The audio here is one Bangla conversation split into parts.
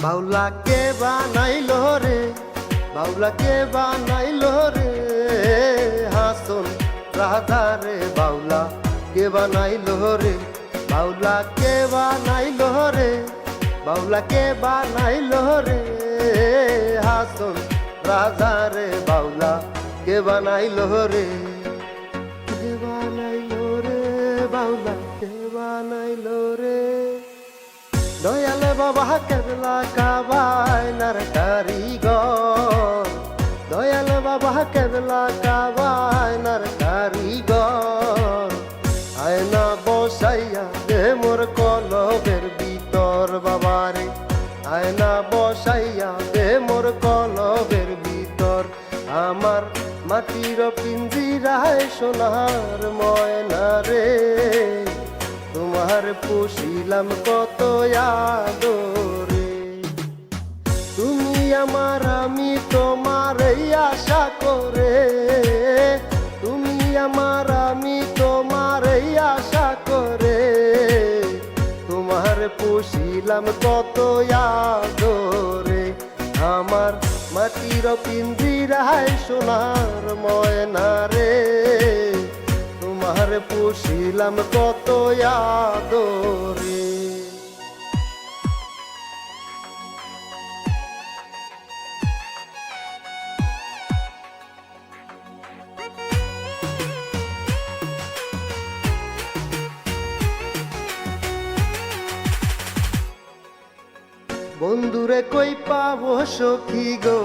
বাউলা কে বানাইলো রে, বাউলা কে বানাইলো রে, হাসন রাধা রে বাউলা কে বানাইলো রে, বাউলা কে বানাইলো রে, বাউলা কে বানাইলো রে, হাসন রাধা রে বাউলা কে বানাইলো রে, কে বানাইলো রে, বাউলা কে বানাইলো রে। দয়াল বাবা কেবলা কাবায়নার কারিগর, দয়াল বাবা কেবলা কাবায়নার কারিগর, আয়না বসাইয়া দে মোর কলবের ভিতর বাবারে, আয়না বসাইয়া দে মোর কলবের ভিতর, আমার মাটির পিঞ্জিরায় সোনার ময়না রে, তোমার পুষিলাম কত আদরে, তুমি আমার আমি তোমার আশা করে, তুমি আমার আমি তোমার আশা করে, তোমার পুষিলাম কত আদরে, আমার মাটির পিঞ্জিরায় সোনার ময়না রে, তোমার পুষিলাম কত আদরে। বন্ধুরে কই পাবো সখী গো,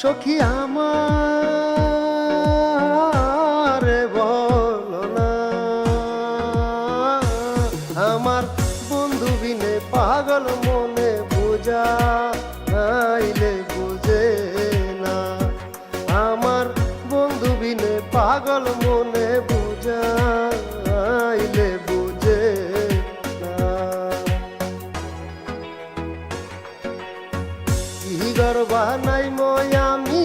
সখী আমার বলো না, আমার বন্ধু বিনে পাগল মনে বুঝাইলে বুঝে না, আমার বন্ধু বিনে পাগল মনে বুঝাইলে বুঝে না, কি গর্বা নাই আমি,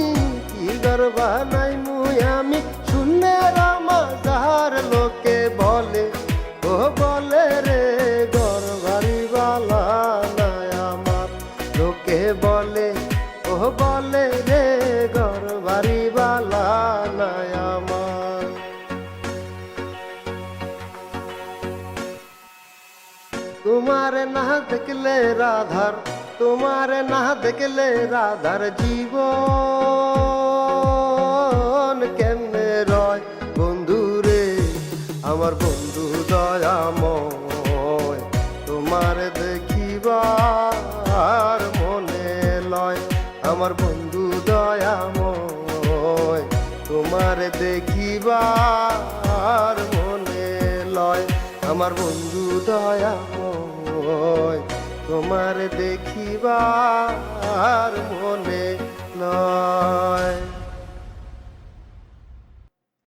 কি গর্বা নাই আমি, শূন্যের মাঝার লোকে বলে, ও বলে রে গর্বারি বালা নাই আমার, লোকে বলে, ও বলে রে গর্বারি বালা নাই আমার। তোমার না দেখলে রাধার, তোমার না দেখলে রাধার জীবন কেমনে রয়, বন্ধু রে আমার বন্ধু দয়াময়, তোমার দেখিবার মনে লয়, আমার বন্ধু দয়াময়, তোমার দেখিবার মনে লয়, আমার বন্ধু দয়াময়, তোমার দেখিবার মনে লয়।